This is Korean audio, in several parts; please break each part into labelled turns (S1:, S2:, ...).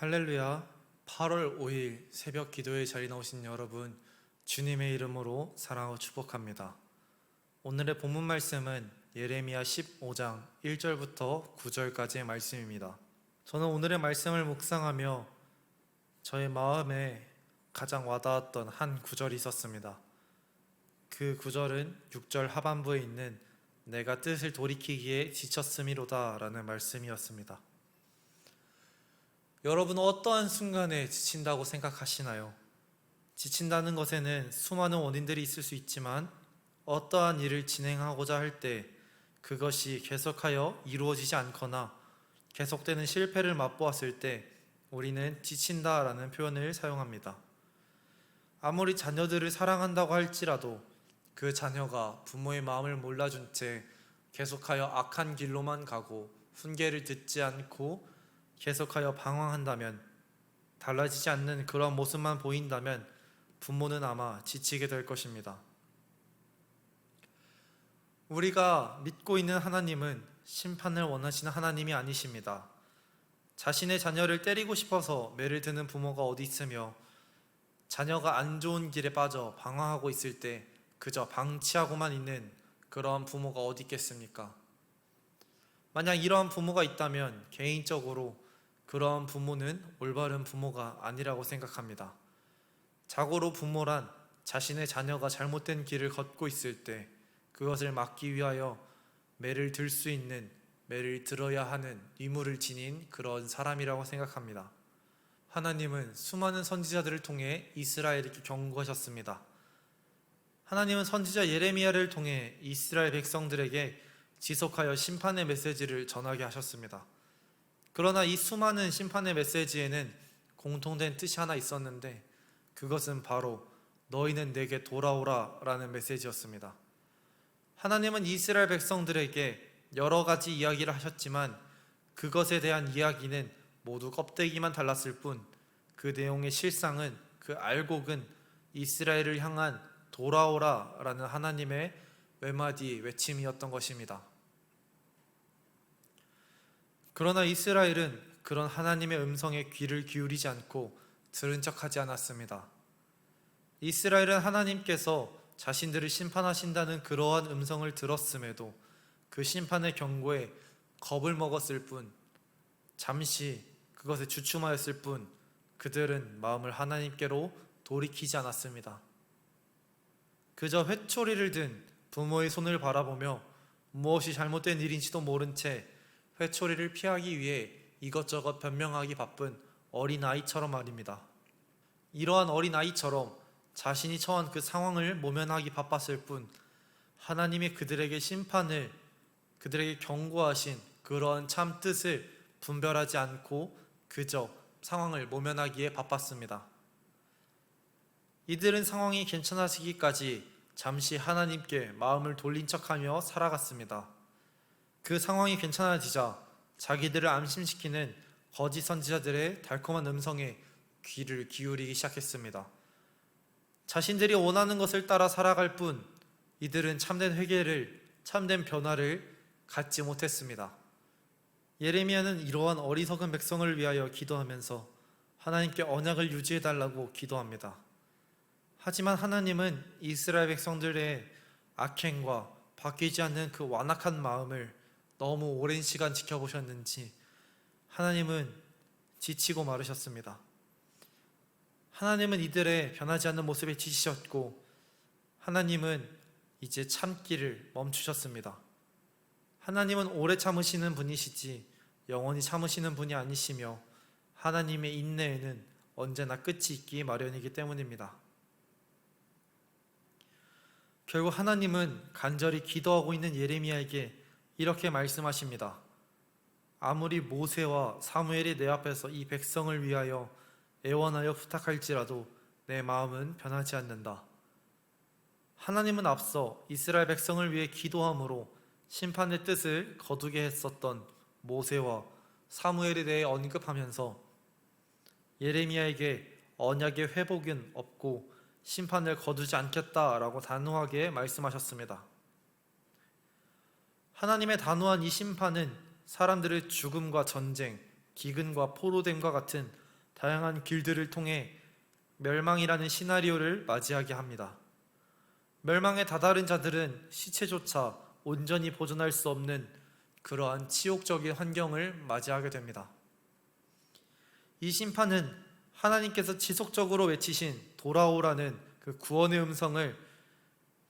S1: 할렐루야. 8월 5일 새벽 기도회 자리에 나오신 여러분, 주님의 이름으로 사랑하고 축복합니다. 오늘의 본문 말씀은 예레미야 15장 1절부터 9절까지의 말씀입니다. 저는 오늘의 말씀을 묵상하며 저의 마음에 가장 와닿았던 한 구절이 있었습니다. 그 구절은 6절 하반부에 있는 내가 뜻을 돌이키기에 지쳤음이로다 라는 말씀이었습니다. 여러분은 어떠한 순간에 지친다고 생각하시나요? 지친다는 것에는 수많은 원인들이 있을 수 있지만 어떠한 일을 진행하고자 할 때 그것이 계속하여 이루어지지 않거나 계속되는 실패를 맛보았을 때 우리는 지친다라는 표현을 사용합니다. 아무리 자녀들을 사랑한다고 할지라도 그 자녀가 부모의 마음을 몰라준 채 계속하여 악한 길로만 가고 훈계를 듣지 않고 계속하여 방황한다면, 달라지지 않는 그런 모습만 보인다면 부모는 아마 지치게 될 것입니다. 우리가 믿고 있는 하나님은 심판을 원하시는 하나님이 아니십니다. 자신의 자녀를 때리고 싶어서 매를 드는 부모가 어디 있으며, 자녀가 안 좋은 길에 빠져 방황하고 있을 때 그저 방치하고만 있는 그런 부모가 어디 있겠습니까? 만약 이러한 부모가 있다면 개인적으로 그런 부모는 올바른 부모가 아니라고 생각합니다. 자고로 부모란 자신의 자녀가 잘못된 길을 걷고 있을 때 그것을 막기 위하여 매를 들 수 있는, 매를 들어야 하는 의무를 지닌 그런 사람이라고 생각합니다. 하나님은 수많은 선지자들을 통해 이스라엘에게 경고하셨습니다. 하나님은 선지자 예레미야를 통해 이스라엘 백성들에게 지속하여 심판의 메시지를 전하게 하셨습니다. 그러나 이 수많은 심판의 메시지에는 공통된 뜻이 하나 있었는데, 그것은 바로 너희는 내게 돌아오라 라는 메시지였습니다. 하나님은 이스라엘 백성들에게 여러 가지 이야기를 하셨지만 그것에 대한 이야기는 모두 껍데기만 달랐을 뿐, 그 내용의 실상은, 그 알곡은 이스라엘을 향한 돌아오라 라는 하나님의 외마디 외침이었던 것입니다. 그러나 이스라엘은 그런 하나님의 음성에 귀를 기울이지 않고 들은 척하지 않았습니다. 이스라엘은 하나님께서 자신들을 심판하신다는 그러한 음성을 들었음에도 그 심판의 경고에 겁을 먹었을 뿐, 잠시 그것에 주춤하였을 뿐, 그들은 마음을 하나님께로 돌이키지 않았습니다. 그저 회초리를 든 부모의 손을 바라보며 무엇이 잘못된 일인지도 모른 채 회초리를 피하기 위해 이것저것 변명하기 바쁜 어린아이처럼 말입니다. 이러한 어린아이처럼 자신이 처한 그 상황을 모면하기 바빴을 뿐, 하나님이 그들에게 심판을, 그들에게 경고하신 그러한 참 뜻을 분별하지 않고 그저 상황을 모면하기에 바빴습니다. 이들은 상황이 괜찮아지기까지 잠시 하나님께 마음을 돌린 척하며 살아갔습니다. 그 상황이 괜찮아지자 자기들을 안심시키는 거짓 선지자들의 달콤한 음성에 귀를 기울이기 시작했습니다. 자신들이 원하는 것을 따라 살아갈 뿐 이들은 참된 회개를, 참된 변화를 갖지 못했습니다. 예레미야는 이러한 어리석은 백성을 위하여 기도하면서 하나님께 언약을 유지해달라고 기도합니다. 하지만 하나님은 이스라엘 백성들의 악행과 바뀌지 않는 그 완악한 마음을 너무 오랜 시간 지켜보셨는지 하나님은 지치고 마르셨습니다. 하나님은 이들의 변하지 않는 모습에 지치셨고 하나님은 이제 참기를 멈추셨습니다. 하나님은 오래 참으시는 분이시지 영원히 참으시는 분이 아니시며 하나님의 인내에는 언제나 끝이 있기 마련이기 때문입니다. 결국 하나님은 간절히 기도하고 있는 예레미야에게 이렇게 말씀하십니다. 아무리 모세와 사무엘이 내 앞에서 이 백성을 위하여 애원하여 부탁할지라도 내 마음은 변하지 않는다. 하나님은 앞서 이스라엘 백성을 위해 기도함으로 심판의 뜻을 거두게 했었던 모세와 사무엘에 대해 언급하면서 예레미야에게 언약의 회복은 없고 심판을 거두지 않겠다라고 단호하게 말씀하셨습니다. 하나님의 단호한 이 심판은 사람들의 죽음과 전쟁, 기근과 포로됨과 같은 다양한 길들을 통해 멸망이라는 시나리오를 맞이하게 합니다. 멸망에 다다른 자들은 시체조차 온전히 보존할 수 없는 그러한 치욕적인 환경을 맞이하게 됩니다. 이 심판은 하나님께서 지속적으로 외치신 돌아오라는 그 구원의 음성을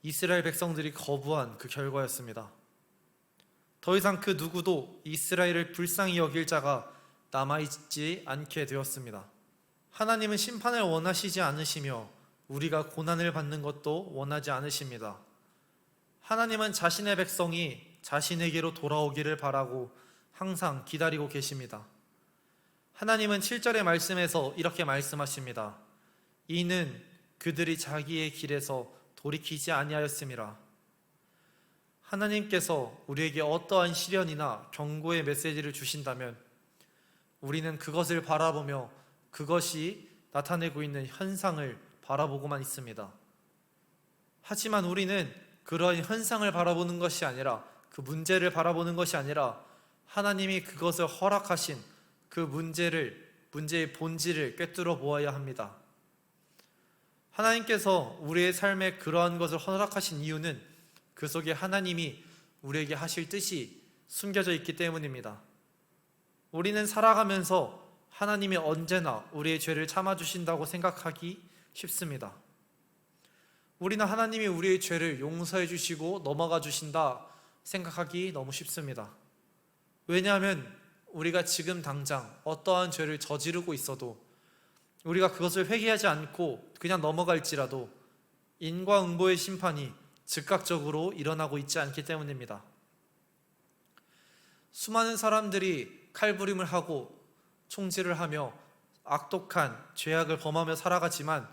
S1: 이스라엘 백성들이 거부한 그 결과였습니다. 더 이상 그 누구도 이스라엘을 불쌍히 여길 자가 남아있지 않게 되었습니다. 하나님은 심판을 원하시지 않으시며 우리가 고난을 받는 것도 원하지 않으십니다. 하나님은 자신의 백성이 자신에게로 돌아오기를 바라고 항상 기다리고 계십니다. 하나님은 7절의 말씀에서 이렇게 말씀하십니다. 이는 그들이 자기의 길에서 돌이키지 아니하였음이라. 하나님께서 우리에게 어떠한 시련이나 경고의 메시지를 주신다면 우리는 그것을 바라보며 그것이 나타내고 있는 현상을 바라보고만 있습니다. 하지만 우리는 그러한 현상을 바라보는 것이 아니라, 그 문제를 바라보는 것이 아니라 하나님이 그것을 허락하신 그 문제의 본질을 꿰뚫어 보아야 합니다. 하나님께서 우리의 삶에 그러한 것을 허락하신 이유는 그 속에 하나님이 우리에게 하실 뜻이 숨겨져 있기 때문입니다. 우리는 살아가면서 하나님이 언제나 우리의 죄를 참아주신다고 생각하기 쉽습니다. 우리는 하나님이 우리의 죄를 용서해 주시고 넘어가 주신다 생각하기 너무 쉽습니다. 왜냐하면 우리가 지금 당장 어떠한 죄를 저지르고 있어도 우리가 그것을 회개하지 않고 그냥 넘어갈지라도 인과응보의 심판이 즉각적으로 일어나고 있지 않기 때문입니다. 수많은 사람들이 칼부림을 하고 총질을 하며 악독한 죄악을 범하며 살아가지만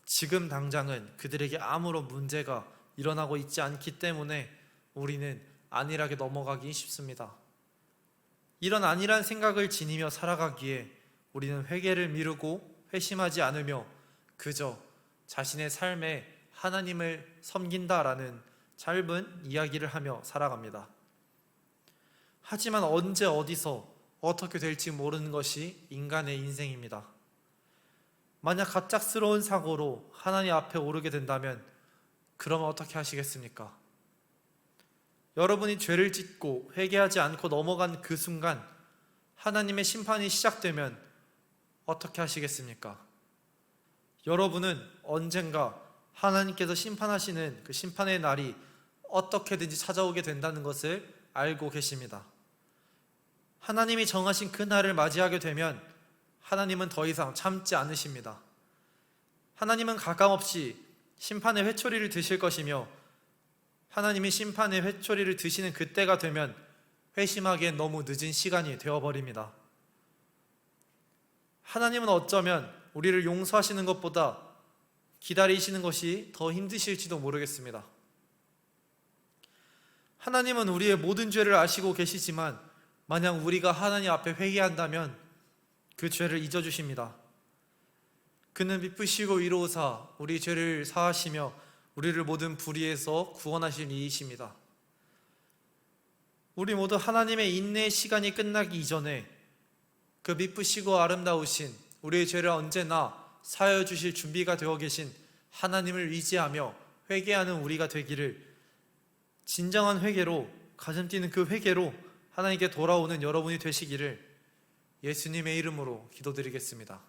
S1: 지금 당장은 그들에게 아무런 문제가 일어나고 있지 않기 때문에 우리는 안일하게 넘어가기 쉽습니다. 이런 안일한 생각을 지니며 살아가기에 우리는 회개를 미루고 회심하지 않으며 그저 자신의 삶에 하나님을 섬긴다라는 짧은 이야기를 하며 살아갑니다. 하지만 언제 어디서 어떻게 될지 모르는 것이 인간의 인생입니다. 만약 갑작스러운 사고로 하나님 앞에 오르게 된다면 그러면 어떻게 하시겠습니까? 여러분이 죄를 짓고 회개하지 않고 넘어간 그 순간 하나님의 심판이 시작되면 어떻게 하시겠습니까? 여러분은 언젠가 하나님께서 심판하시는 그 심판의 날이 어떻게든지 찾아오게 된다는 것을 알고 계십니다. 하나님이 정하신 그 날을 맞이하게 되면 하나님은 더 이상 참지 않으십니다. 하나님은 가감없이 심판의 회초리를 드실 것이며 하나님이 심판의 회초리를 드시는 그때가 되면 회심하기엔 너무 늦은 시간이 되어버립니다. 하나님은 어쩌면 우리를 용서하시는 것보다 기다리시는 것이 더 힘드실지도 모르겠습니다. 하나님은 우리의 모든 죄를 아시고 계시지만 만약 우리가 하나님 앞에 회개한다면 그 죄를 잊어주십니다. 그는 미쁘시고 이로우사 우리 죄를 사하시며 우리를 모든 불의에서 구원하실 이이십니다. 우리 모두 하나님의 인내의 시간이 끝나기 이전에 그 미쁘시고 아름다우신 우리의 죄를 언제나 사하여 주실 준비가 되어 계신 하나님을 의지하며 회개하는 우리가 되기를, 진정한 회개로, 가슴 뛰는 그 회개로 하나님께 돌아오는 여러분이 되시기를 예수님의 이름으로 기도드리겠습니다.